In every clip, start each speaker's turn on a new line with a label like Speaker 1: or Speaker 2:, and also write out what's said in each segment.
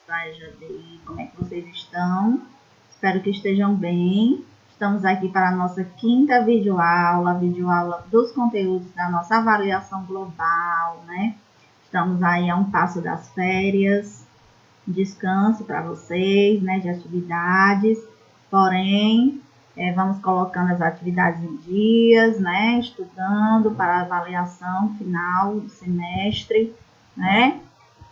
Speaker 1: EJDI, como é que vocês estão? Espero que estejam bem. Estamos aqui para a nossa quinta videoaula dos conteúdos da nossa avaliação global, né? Estamos aí a um passo das férias, descanso para vocês, né, de atividades, porém, vamos colocando as atividades em dias, né, estudando para a avaliação final do semestre, né,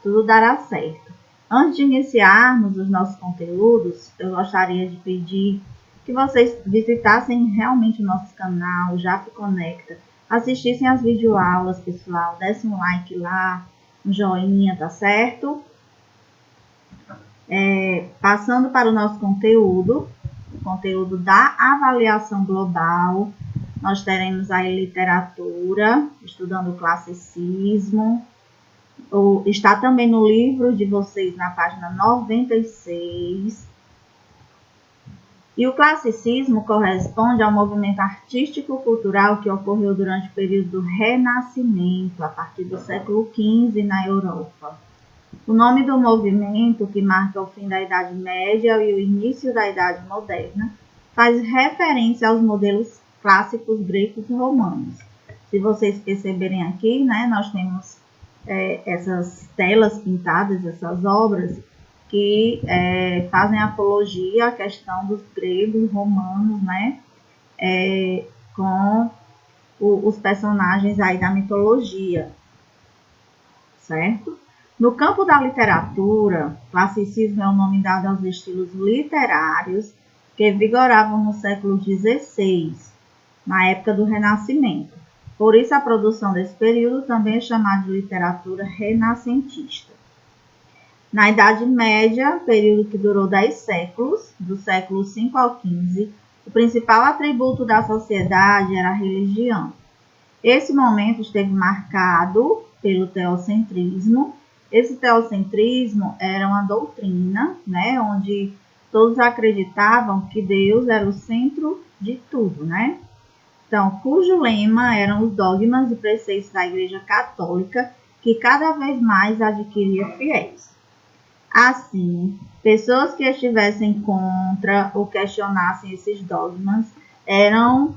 Speaker 1: tudo dará certo. Antes de iniciarmos os nossos conteúdos, eu gostaria de pedir que vocês visitassem realmente o nosso canal, JAP Conecta, assistissem as videoaulas, pessoal, dessem um like lá, um joinha, tá certo? Passando para o nosso conteúdo, o conteúdo da avaliação global, nós teremos aí literatura, estudando o classicismo, está também no livro de vocês, na página 96. E o classicismo corresponde ao movimento artístico-cultural que ocorreu durante o período do Renascimento, a partir do século XV na Europa. O nome do movimento, que marca o fim da Idade Média e o início da Idade Moderna, faz referência aos modelos clássicos gregos e romanos. Se vocês perceberem aqui, né, nós temos essas telas pintadas, essas obras, que fazem apologia à questão dos gregos e romanos, né, com os personagens aí da mitologia, certo? No campo da literatura, classicismo é o nome dado aos estilos literários que vigoravam no século XVI, na época do Renascimento. Por isso, a produção desse período também é chamada de literatura renascentista. Na Idade Média, período que durou 10 séculos, do século V ao XV, o principal atributo da sociedade era a religião. Esse momento esteve marcado pelo teocentrismo. Esse teocentrismo era uma doutrina, né, onde todos acreditavam que Deus era o centro de tudo, né? Então, cujo lema eram os dogmas e preceitos da Igreja Católica, que cada vez mais adquiria fiéis. Assim, pessoas que estivessem contra ou questionassem esses dogmas eram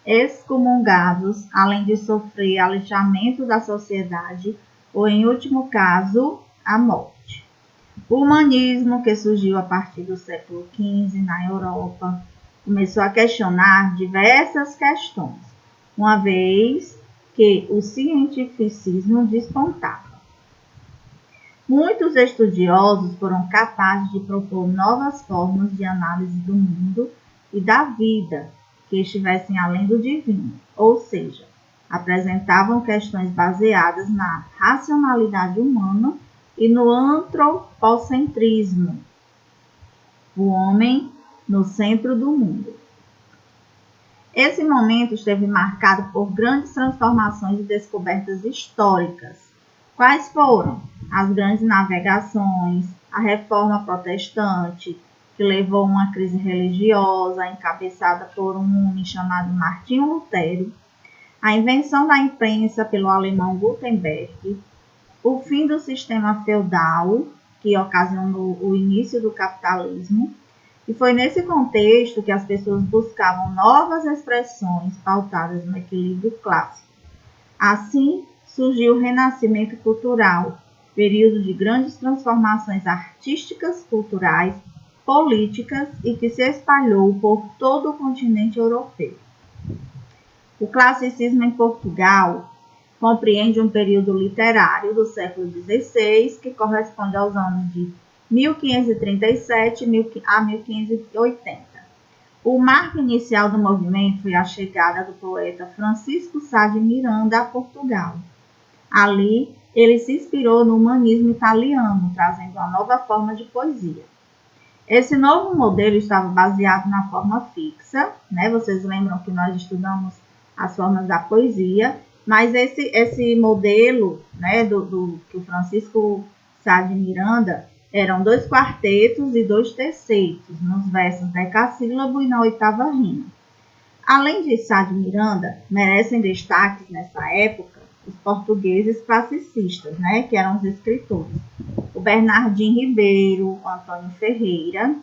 Speaker 1: excomungados, além de sofrer alichamento da sociedade ou, em último caso, a morte. O humanismo, que surgiu a partir do século XV na Europa, começou a questionar diversas questões, uma vez que o cientificismo despontava. Muitos estudiosos foram capazes de propor novas formas de análise do mundo e da vida que estivessem além do divino, ou seja, apresentavam questões baseadas na racionalidade humana e no antropocentrismo, o homem no centro do mundo. Esse momento esteve marcado por grandes transformações e descobertas históricas. Quais foram? As grandes navegações, a reforma protestante, que levou a uma crise religiosa encabeçada por um homem chamado Martinho Lutero, a invenção da imprensa pelo alemão Gutenberg, o fim do sistema feudal, que ocasionou o início do capitalismo, e foi nesse contexto que as pessoas buscavam novas expressões pautadas no equilíbrio clássico. Assim, surgiu o Renascimento Cultural, período de grandes transformações artísticas, culturais, políticas e que se espalhou por todo o continente europeu. O classicismo em Portugal compreende um período literário do século XVI que corresponde aos anos de 1537 a 1580. O marco inicial do movimento foi a chegada do poeta Francisco Sá de Miranda a Portugal. Ali, ele se inspirou no humanismo italiano, trazendo uma nova forma de poesia. Esse novo modelo estava baseado na forma fixa, né? Vocês lembram que nós estudamos as formas da poesia, mas esse modelo, né, que o Francisco Sá de Miranda, eram 2 quartetos e 2 tercetos, nos versos decassílabo e na 8ª rima. Além de Sá de Miranda, merecem destaques nessa época os portugueses classicistas, né, que eram os escritores. O Bernardim Ribeiro, Antônio Ferreira.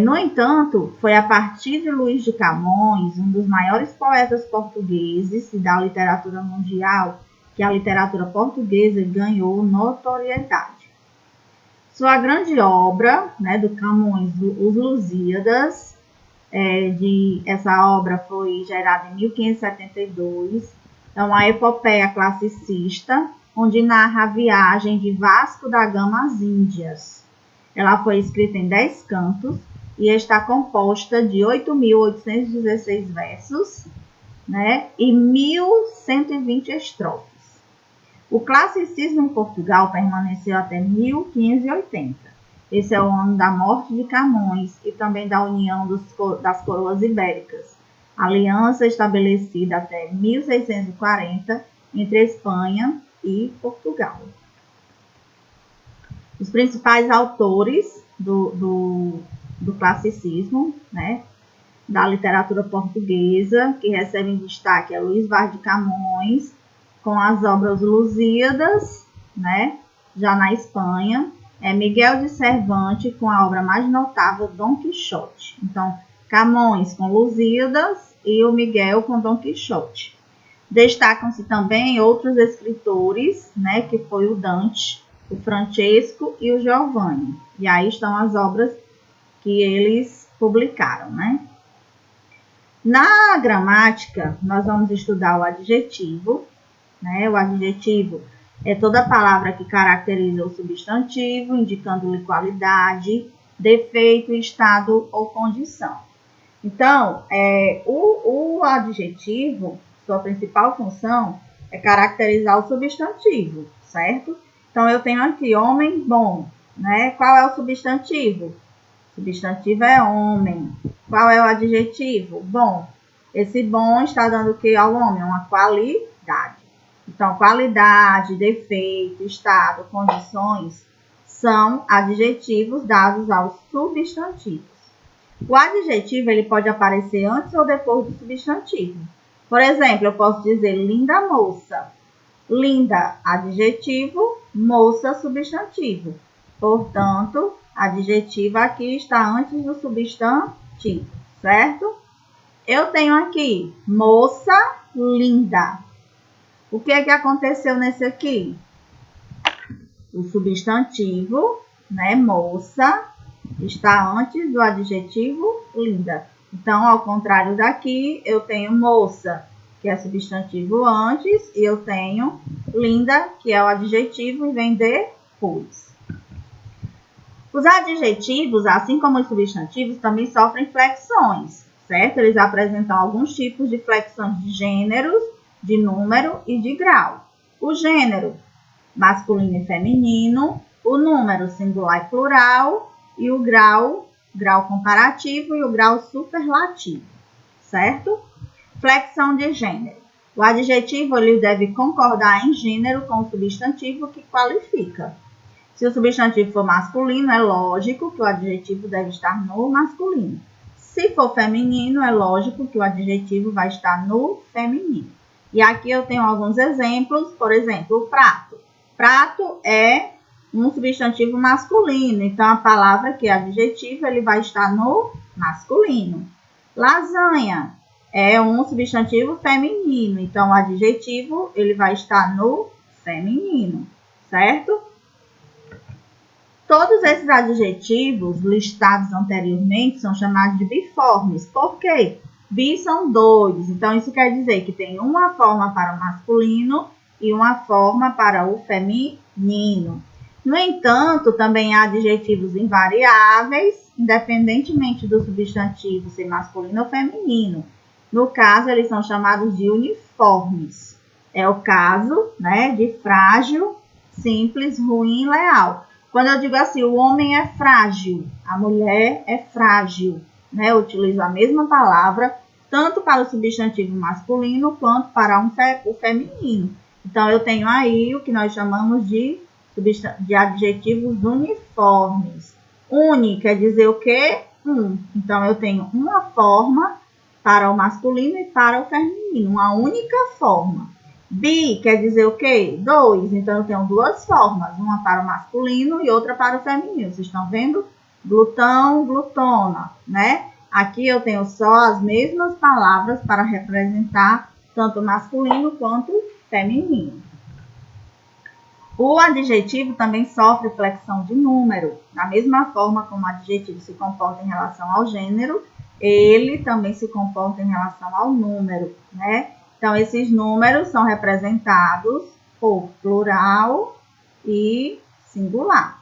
Speaker 1: No entanto, foi a partir de Luís de Camões, um dos maiores poetas portugueses e da literatura mundial, que a literatura portuguesa ganhou notoriedade. Sua grande obra, do Camões, Os Lusíadas, essa obra foi gerada em 1572, é uma epopeia classicista, onde narra a viagem de Vasco da Gama às Índias. Ela foi escrita em 10 cantos e está composta de 8.816 versos, e 1.120 estrofes. O classicismo em Portugal permaneceu até 1580. Esse é o ano da morte de Camões e também da união das coroas ibéricas, aliança estabelecida até 1640 entre Espanha e Portugal. Os principais autores do classicismo, da literatura portuguesa, que recebem destaque, é Luís Vaz de Camões, com as obras Lusíadas, já na Espanha, é Miguel de Cervantes, com a obra mais notável, Dom Quixote. Então, Camões com Lusíadas e o Miguel com Dom Quixote. Destacam-se também outros escritores, que foi o Dante, o Francesco e o Giovanni. E aí estão as obras que eles publicaram, Na gramática, nós vamos estudar o adjetivo, O adjetivo é toda palavra que caracteriza o substantivo, indicando-lhe qualidade, defeito, estado ou condição. Então, o adjetivo, sua principal função é caracterizar o substantivo, certo? Então, eu tenho aqui homem bom, Qual é o substantivo? O substantivo é homem. Qual é o adjetivo? Bom. Esse bom está dando o que ao homem? Uma qualidade. Então, qualidade, defeito, estado, condições são adjetivos dados aos substantivos. O adjetivo ele pode aparecer antes ou depois do substantivo. Por exemplo, eu posso dizer linda moça. Linda, adjetivo, moça, substantivo. Portanto, adjetivo aqui está antes do substantivo, certo? Eu tenho aqui moça linda. O que aconteceu nesse aqui? O substantivo, moça, está antes do adjetivo linda. Então, ao contrário daqui, eu tenho moça, que é substantivo antes, e eu tenho linda, que é o adjetivo e vem depois. Os adjetivos, assim como os substantivos, também sofrem flexões, certo? Eles apresentam alguns tipos de flexões de gêneros, de número e de grau. O gênero, masculino e feminino, o número, singular e plural, e o grau comparativo e o grau superlativo, certo? Flexão de gênero. O adjetivo ele deve concordar em gênero com o substantivo que qualifica. Se o substantivo for masculino, é lógico que o adjetivo deve estar no masculino. Se for feminino, é lógico que o adjetivo vai estar no feminino. E aqui eu tenho alguns exemplos. Por exemplo, o prato. Prato é um substantivo masculino. Então, a palavra que é adjetivo, ele vai estar no masculino. Lasanha é um substantivo feminino. Então, o adjetivo, ele vai estar no feminino, certo? Todos esses adjetivos listados anteriormente são chamados de biformes. Por quê? Bi são dois. Então, isso quer dizer que tem uma forma para o masculino e uma forma para o feminino. No entanto, também há adjetivos invariáveis, independentemente do substantivo ser masculino ou feminino. No caso, eles são chamados de uniformes. É o caso, de frágil, simples, ruim, leal. Quando eu digo assim, o homem é frágil, a mulher é frágil, Eu utilizo a mesma palavra tanto para o substantivo masculino quanto para o feminino. Então, eu tenho aí o que nós chamamos de adjetivos uniformes. Uni quer dizer o quê? Então, eu tenho uma forma para o masculino e para o feminino, uma única forma. Bi quer dizer o quê? 2. Então, eu tenho duas formas, uma para o masculino e outra para o feminino. Vocês estão vendo? Glutão, glutona, né? Aqui eu tenho só as mesmas palavras para representar tanto masculino quanto feminino. O adjetivo também sofre flexão de número. Da mesma forma como o adjetivo se comporta em relação ao gênero, ele também se comporta em relação ao número, né? Então, esses números são representados por plural e singular.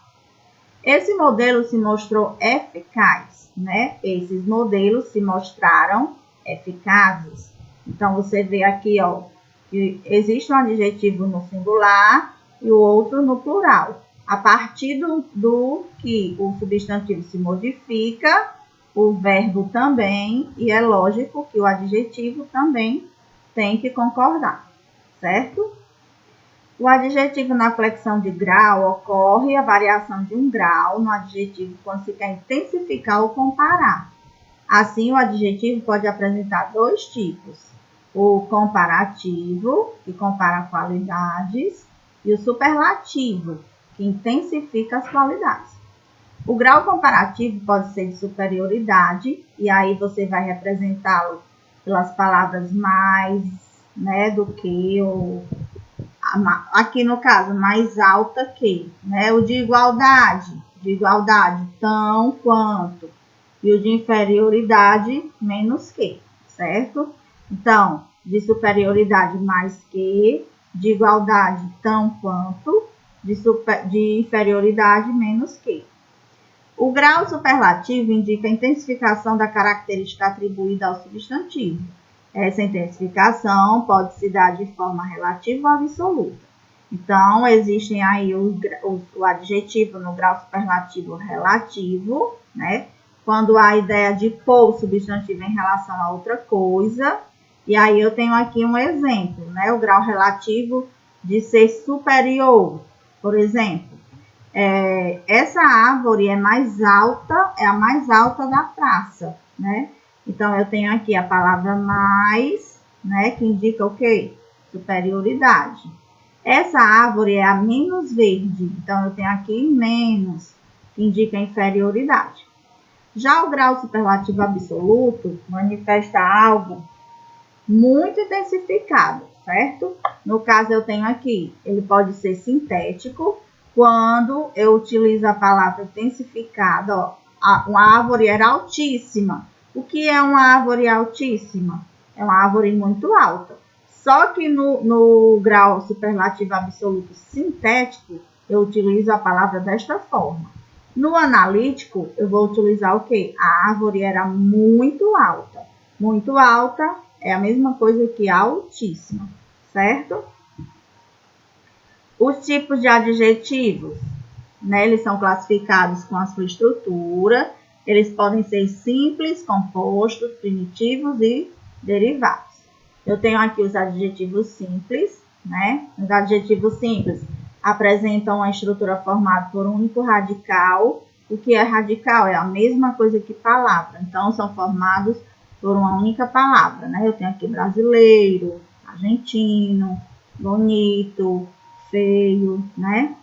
Speaker 1: Esse modelo se mostrou eficaz, né? Esses modelos se mostraram eficazes. Então, você vê aqui, ó, que existe um adjetivo no singular e o outro no plural. A partir do que o substantivo se modifica, o verbo também, e é lógico que o adjetivo também tem que concordar, certo? O adjetivo na flexão de grau ocorre a variação de um grau no adjetivo quando se quer intensificar ou comparar. Assim, o adjetivo pode apresentar dois tipos: o comparativo, que compara qualidades, e o superlativo, que intensifica as qualidades. O grau comparativo pode ser de superioridade, e aí você vai representá-lo pelas palavras mais, né, do que, ou aqui no caso, mais alta que, né? O de igualdade, tão quanto, e o de inferioridade, menos que, certo? Então, de superioridade, mais que, de igualdade, tão quanto, de inferioridade, menos que. O grau superlativo indica a intensificação da característica atribuída ao substantivo. Essa intensificação pode se dar de forma relativa ou absoluta. Então, existem aí o adjetivo no grau superlativo relativo, né? Quando há a ideia de pôr o substantivo em relação a outra coisa. E aí eu tenho aqui um exemplo, né? O grau relativo de ser superior. Por exemplo, essa árvore é mais alta, é a mais alta da praça, né? Então, eu tenho aqui a palavra mais, né? Que indica o quê? Superioridade. Essa árvore é a menos verde, então eu tenho aqui menos, que indica inferioridade. Já o grau superlativo absoluto manifesta algo muito intensificado, certo? No caso, eu tenho aqui, ele pode ser sintético, quando eu utilizo a palavra intensificada, ó, uma árvore era altíssima. O que é uma árvore altíssima? É uma árvore muito alta. Só que no grau superlativo absoluto sintético, eu utilizo a palavra desta forma. No analítico, eu vou utilizar o quê? A árvore era muito alta. Muito alta é a mesma coisa que altíssima, certo? Os tipos de adjetivos, né, eles são classificados com a sua estrutura. Eles podem ser simples, compostos, primitivos e derivados. Eu tenho aqui os adjetivos simples, né? Os adjetivos simples apresentam uma estrutura formada por um único radical. O que é radical? É a mesma coisa que palavra. Então, são formados por uma única palavra, né? Eu tenho aqui brasileiro, argentino, bonito, feio, né?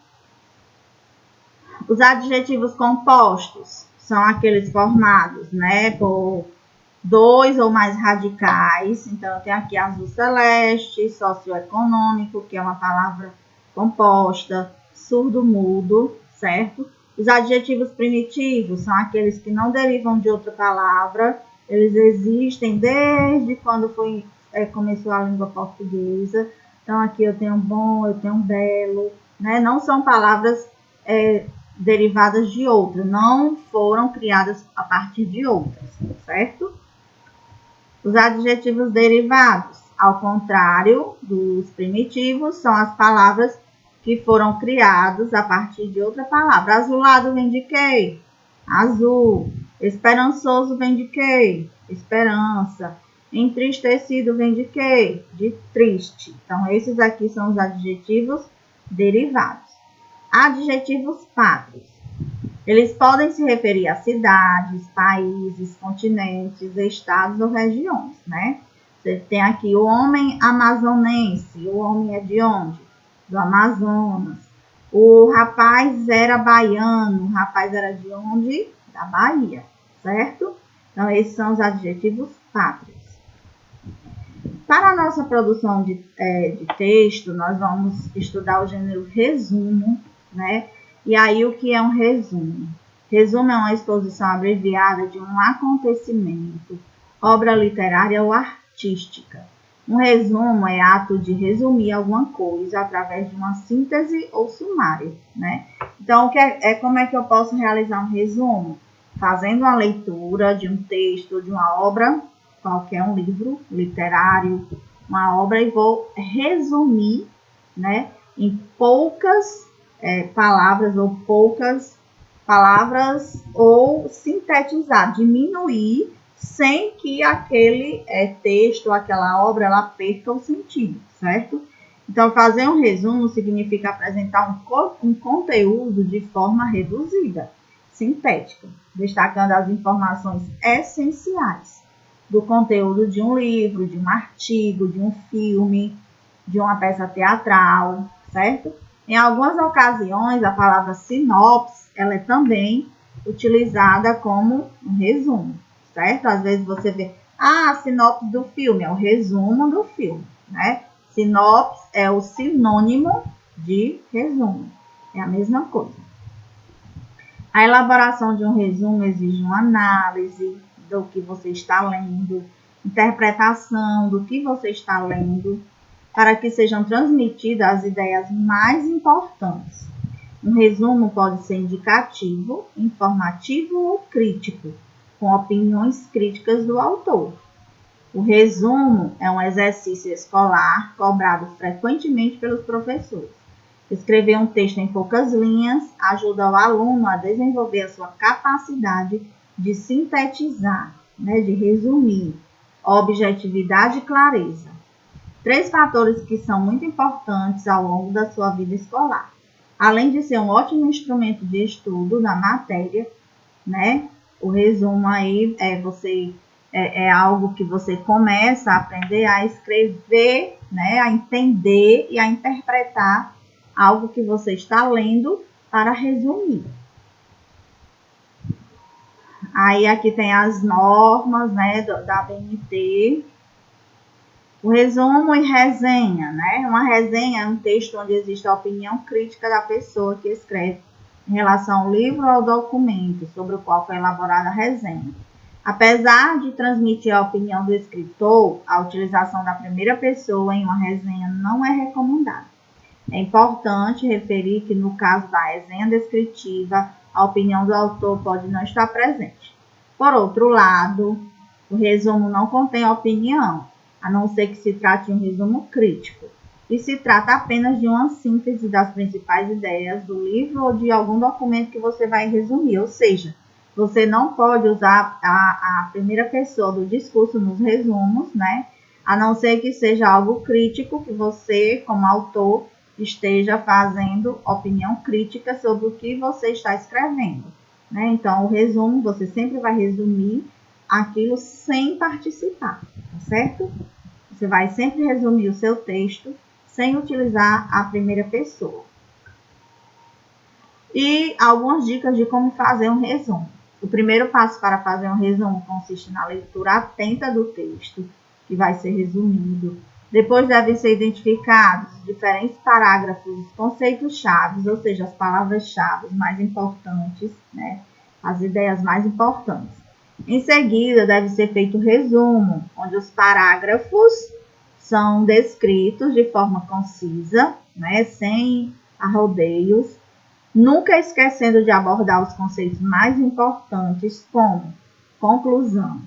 Speaker 1: Os adjetivos compostos são aqueles formados, né, por dois ou mais radicais. Então, eu tenho aqui azul celeste, socioeconômico, que é uma palavra composta, surdo-mudo, certo? Os adjetivos primitivos são aqueles que não derivam de outra palavra. Eles existem desde quando começou a língua portuguesa. Então, aqui eu tenho bom, eu tenho belo, né? Não são palavras derivadas de outras, não foram criadas a partir de outras, certo? Os adjetivos derivados, ao contrário dos primitivos, são as palavras que foram criadas a partir de outra palavra. Azulado vem de quê? Azul. Esperançoso vem de quê? Esperança. Entristecido vem de quê? De triste. Então, esses aqui são os adjetivos derivados. Adjetivos pátrios. Eles podem se referir a cidades, países, continentes, estados ou regiões, né? Você tem aqui o homem amazonense. O homem é de onde? Do Amazonas. O rapaz era baiano. O rapaz era de onde? Da Bahia, certo? Então, esses são os adjetivos pátrios. Para a nossa produção de texto, nós vamos estudar o gênero resumo, né? E aí, o que é um resumo? Resumo é uma exposição abreviada de um acontecimento, obra literária ou artística. Um resumo é ato de resumir alguma coisa através de uma síntese ou sumário, né? Então, como é que eu posso realizar um resumo? Fazendo uma leitura de um texto, de uma obra, qualquer um livro literário, uma obra, e vou resumir, né, em poucas palavras ou sintetizar, diminuir, sem que aquele texto, aquela obra, ela perca o sentido, certo? Então, fazer um resumo significa apresentar um conteúdo de forma reduzida, sintética, destacando as informações essenciais do conteúdo de um livro, de um artigo, de um filme, de uma peça teatral, certo? Em algumas ocasiões, a palavra sinopse, ela é também utilizada como um resumo, certo? Às vezes você vê, sinopse do filme, é o resumo do filme, né? Sinopse é o sinônimo de resumo, é a mesma coisa. A elaboração de um resumo exige uma análise do que você está lendo, interpretação do que você está lendo, para que sejam transmitidas as ideias mais importantes. Um resumo pode ser indicativo, informativo ou crítico, com opiniões críticas do autor. O resumo é um exercício escolar cobrado frequentemente pelos professores. Escrever um texto em poucas linhas ajuda o aluno a desenvolver a sua capacidade de sintetizar, de resumir, objetividade e clareza. 3 fatores que são muito importantes ao longo da sua vida escolar. Além de ser um ótimo instrumento de estudo na matéria, né? O resumo aí é algo que você começa a aprender a escrever, né? A entender e a interpretar algo que você está lendo para resumir. Aí aqui tem as normas, né, da BNT. O resumo e resenha, né? Uma resenha é um texto onde existe a opinião crítica da pessoa que escreve em relação ao livro ou ao documento sobre o qual foi elaborada a resenha. Apesar de transmitir a opinião do escritor, a utilização da primeira pessoa em uma resenha não é recomendada. É importante referir que, no caso da resenha descritiva, a opinião do autor pode não estar presente. Por outro lado, o resumo não contém opinião, a não ser que se trate de um resumo crítico, e se trata apenas de uma síntese das principais ideias do livro ou de algum documento que você vai resumir, ou seja, você não pode usar a primeira pessoa do discurso nos resumos, né? A não ser que seja algo crítico, que você, como autor, esteja fazendo opinião crítica sobre o que você está escrevendo, né? Então, o resumo, você sempre vai resumir aquilo sem participar, tá certo? Você vai sempre resumir o seu texto sem utilizar a primeira pessoa. E algumas dicas de como fazer um resumo. O primeiro passo para fazer um resumo consiste na leitura atenta do texto, que vai ser resumido. Depois devem ser identificados diferentes parágrafos, conceitos-chave, ou seja, as palavras-chave mais importantes, né? As ideias mais importantes. Em seguida, deve ser feito o resumo, onde os parágrafos são descritos de forma concisa, né? Sem arrodeios, nunca esquecendo de abordar os conceitos mais importantes, como conclusão.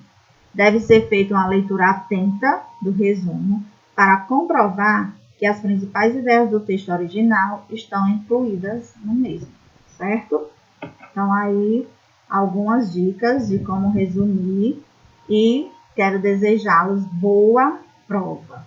Speaker 1: Deve ser feita uma leitura atenta do resumo para comprovar que as principais ideias do texto original estão incluídas no mesmo, certo? Então, aí, algumas dicas de como resumir e quero desejá-los boa prova.